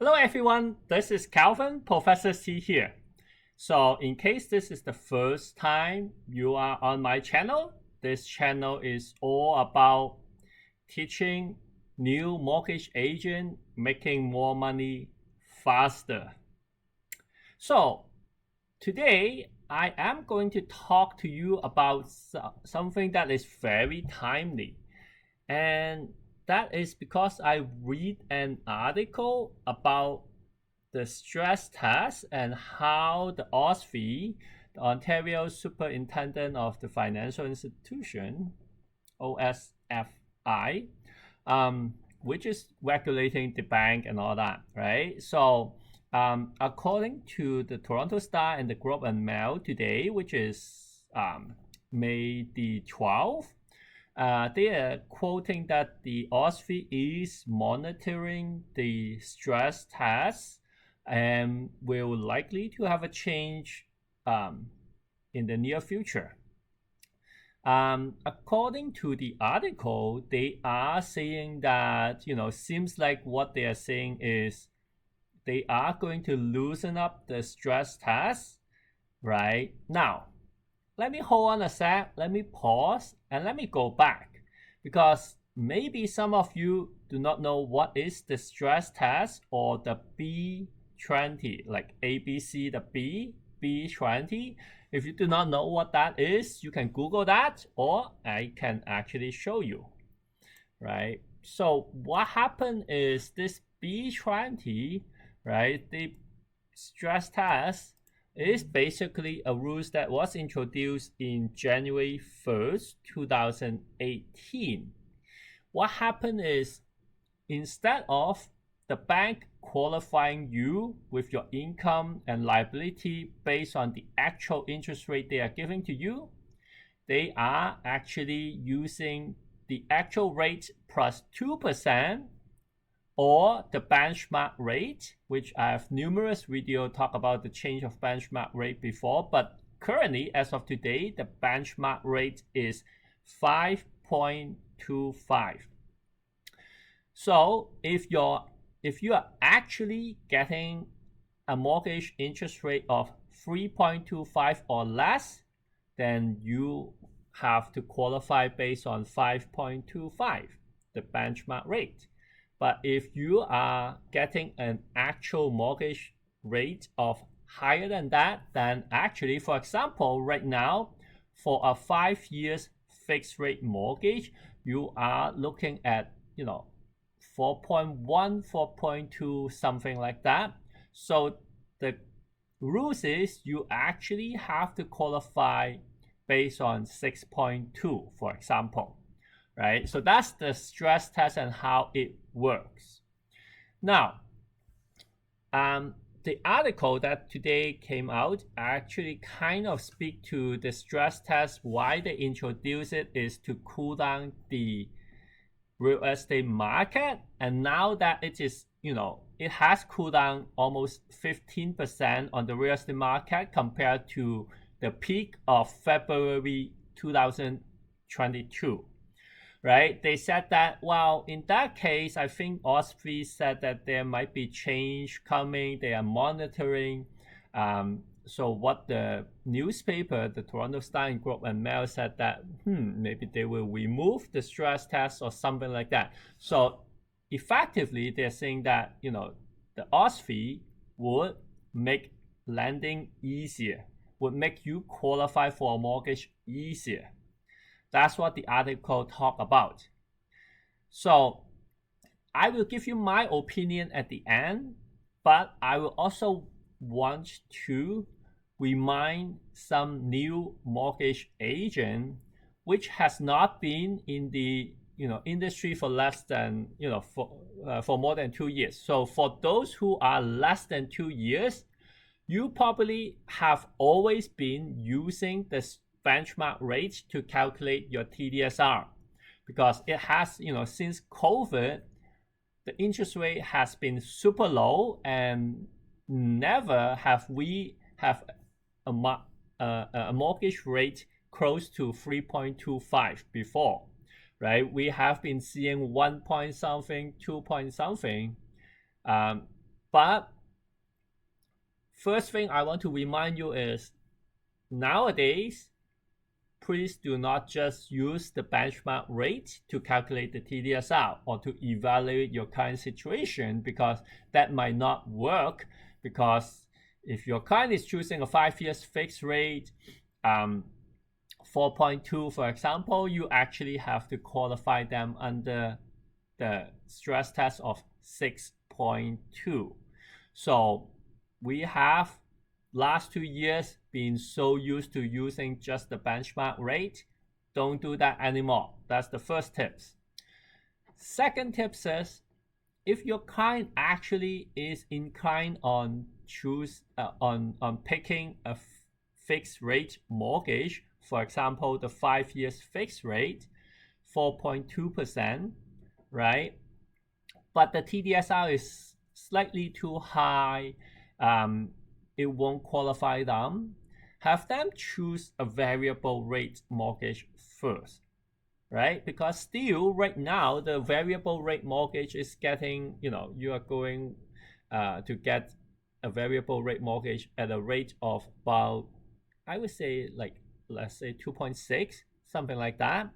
Hello everyone, this is Calvin, Professor C here. So in case this is the first time you are on my channel, this channel is all about teaching new mortgage agent making more money faster. So today I am going to talk to you about something that is very timely, and that is because I read an article about the stress test and how the OSFI, the Ontario Superintendent of the Financial Institution, OSFI, which is regulating the bank and all that, right? So according to the Toronto Star and the Globe and Mail today, which is May the 12th, they are quoting that the OSFI is monitoring the stress test and will likely to have a change in the near future. According to the article, they are saying that, seems like what they are saying is they are going to loosen up the stress test right now. Let me hold on a sec, let me pause, and let me go back, because maybe some of you do not know what is the stress test or the B20, like ABC, the B20. If you do not know what that is, you can Google that, or I can actually show you, right? So what happened is this B20, right, the stress test is basically a rule that was introduced in January 1st, 2018. What happened is, instead of the bank qualifying you with your income and liability based on the actual interest rate they are giving to you, they are actually using the actual rate plus 2%, or the benchmark rate, which I have numerous videos talk about the change of benchmark rate before, but currently, as of today, the benchmark rate is 5.25. So if you are actually getting a mortgage interest rate of 3.25 or less, then you have to qualify based on 5.25, the benchmark rate. But if you are getting an actual mortgage rate of higher than that, then actually, for example, right now, for a 5 years fixed rate mortgage, you are looking at 4.1, 4.2, something like that. So the rules is you actually have to qualify based on 6.2, for example. Right? So that's the stress test and how it works. Now, the article that today came out actually kind of speak to the stress test. Why they introduce it is to cool down the real estate market. And now that it is, it has cooled down almost 15% on the real estate market compared to the peak of February 2022. Right? They said that, well, in that case, I think OSFI said that there might be change coming. They are monitoring. So what the newspaper, the Toronto Star and Globe and Mail, said that, maybe they will remove the stress test or something like that. So effectively, they're saying that, the OSFI would make lending easier, would make you qualify for a mortgage easier. That's what the article talked about. So I will give you my opinion at the end, but I will also want to remind some new mortgage agent which has not been in the industry for less than for more than 2 years. So for those who are less than 2 years, you probably have always been using this benchmark rate to calculate your TDSR, because it has, since COVID, the interest rate has been super low, and never have we have a mortgage rate close to 3.25 before, right? We have been seeing 1 point something, 2 point something. But first thing I want to remind you is nowadays, please do not just use the benchmark rate to calculate the TDSR or to evaluate your current situation, because that might not work. Because if your client is choosing a 5 years fixed rate, 4.2 for example, you actually have to qualify them under the stress test of 6.2. So we have last 2 years been so used to using just the benchmark rate. Don't do that anymore. That's the first tips. Second tip says, if your client actually is inclined on picking a fixed rate mortgage, for example, the 5 years fixed rate, 4.2%, right? But the TDSR is slightly too high, it won't qualify them. Have them choose a variable rate mortgage first, right? Because still right now the variable rate mortgage is getting, you are going to get a variable rate mortgage at a rate of about, I would say, like, let's say 2.6, something like that.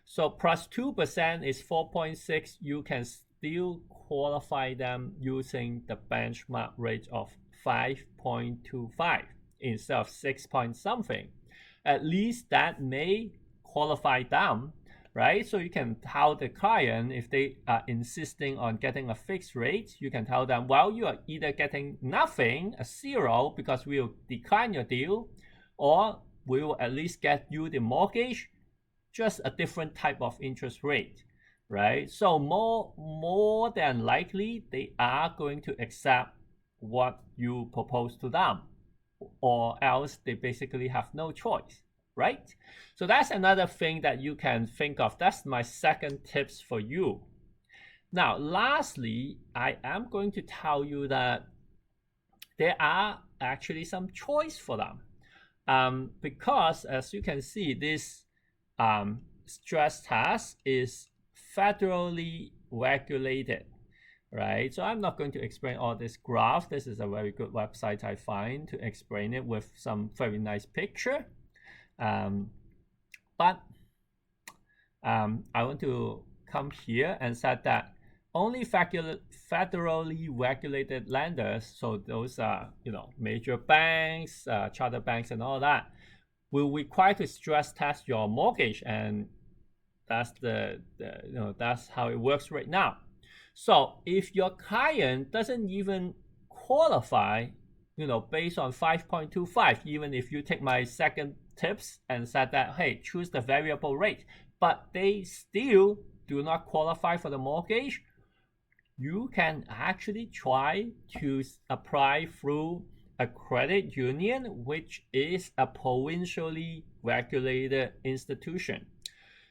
So plus 2% is 4.6. You can still qualify them using the benchmark rate of 5.25 instead of 6 point something. At least that may qualify them, right? So you can tell the client, if they are insisting on getting a fixed rate, you can tell them, well, you are either getting nothing, a zero, because we'll decline your deal, or we will at least get you the mortgage, just a different type of interest rate, right? So more than likely, they are going to accept what you propose to them, or else they basically have no choice, right? So that's another thing that you can think of. That's my second tips for you. Now, lastly, I am going to tell you that there are actually some choice for them, because as you can see, this stress test is federally regulated, right? So I'm not going to explain all this graph. This is a very good website I find to explain it with some very nice picture. But I want to come here and say that only federally regulated lenders, so those are major banks, charter banks, and all that, will require to stress test your mortgage, and that's that's how it works right now. So if your client doesn't even qualify, based on 5.25, even if you take my second tips and said that, hey, choose the variable rate, but they still do not qualify for the mortgage, you can actually try to apply through a credit union, which is a provincially regulated institution.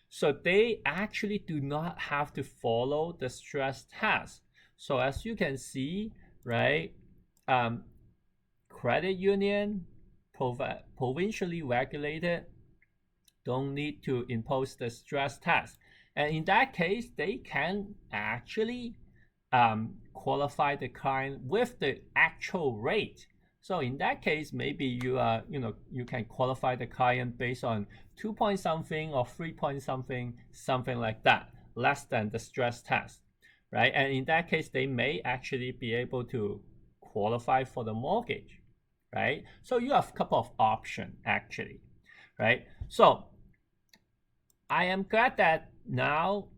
So they actually do not have to follow the stress test. So as you can see, right, credit union, provincially regulated, don't need to impose the stress test. And in that case, they can actually qualify the client with the actual rate. So in that case, maybe you can qualify the client based on 2 point something or 3 point something, something like that, less than the stress test, right? And in that case, they may actually be able to qualify for the mortgage, right? So you have a couple of options actually, right? So I am glad that now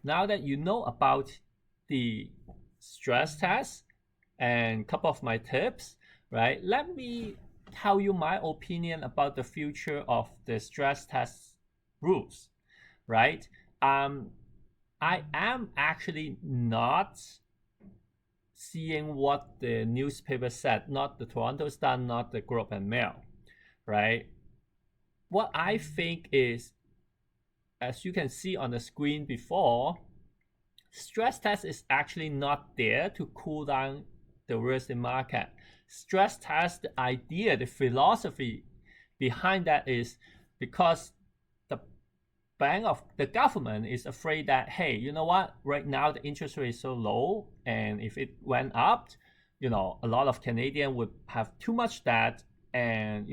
now that you know about the stress test and a couple of my tips, right? Let me tell you my opinion about the future of the stress test rules, right? I am actually not seeing what the newspaper said, not the Toronto Star, not the Globe and Mail, right? What I think is, as you can see on the screen before, stress test is actually not there to cool down the real estate market. Stress test, the idea, the philosophy behind that is because the government is afraid that, hey, you know what, right now the interest rate is so low, and if it went up, a lot of Canadians would have too much debt, and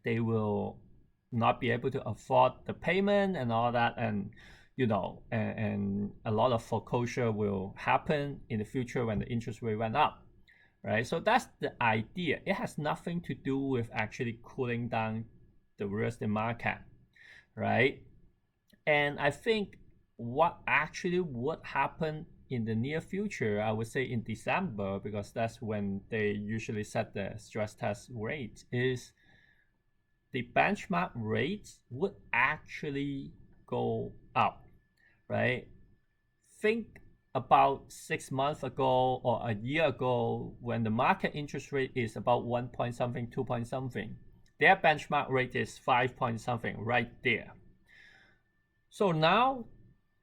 they will not be able to afford the payment and all that, and and a lot of foreclosure will happen in the future when the interest rate went up, right? So that's the idea. It has nothing to do with actually cooling down the real estate market, right? And I think what actually would happen in the near future, I would say in December, because that's when they usually set the stress test rate, is the benchmark rates would actually go up, right? Think about 6 months ago or a year ago, when the market interest rate is about 1 point something, 2 point something. Their benchmark rate is 5 point something right there. So now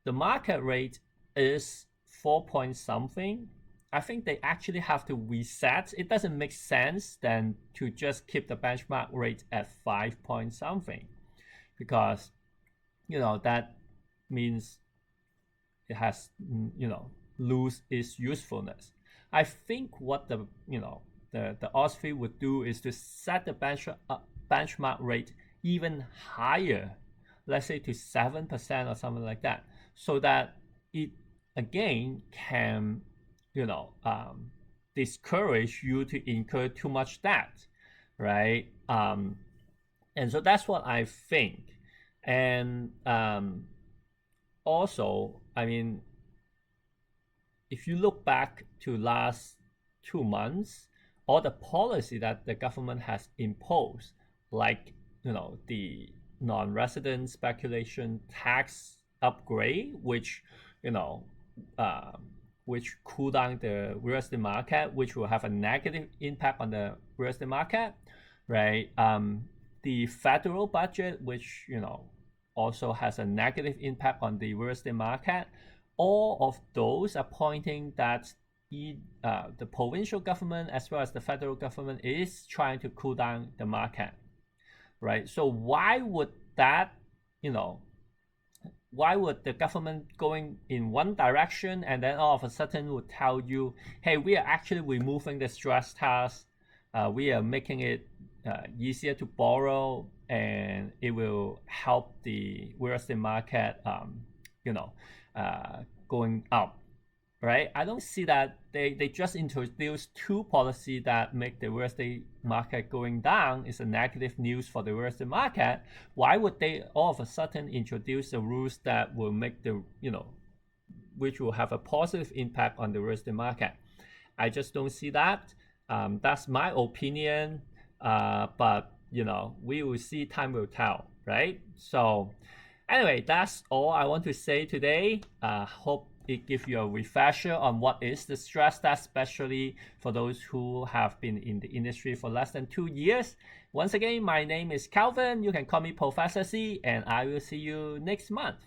the market rate is 4 point something. I think they actually have to reset. It doesn't make sense then to just keep the benchmark rate at 5 point something, because that means it has lose its usefulness. I think what the OSFI would do is to set the benchmark rate even higher, let's say to 7% or something like that, so that it again can discourage you to incur too much debt, right? And so that's what I think. And also, I mean, if you look back to last 2 months, all the policy that the government has imposed, like the non-resident speculation tax upgrade, which which cool down the real estate market, which will have a negative impact on the real estate market, right? The federal budget, which also has a negative impact on the real estate market. All of those are pointing that the provincial government as well as the federal government is trying to cool down the market, right? So why would that, why would the government going in one direction and then all of a sudden would tell you, hey, we are actually removing the stress test, we are making it easier to borrow, and it will help the real estate market going up, right? I don't see that. They just introduced two policies that make the real estate market going down is a negative news for the real estate market. Why would they all of a sudden introduce the rules that will make the which will have a positive impact on the real estate market? I just don't see that. That's my opinion, but we will see, time will tell, right? So anyway, that's all I want to say today. Hope it gives you a refresher on what is the stress test, especially for those who have been in the industry for less than 2 years. Once again, my name is Calvin. You can call me Professor C, and I will see you next month.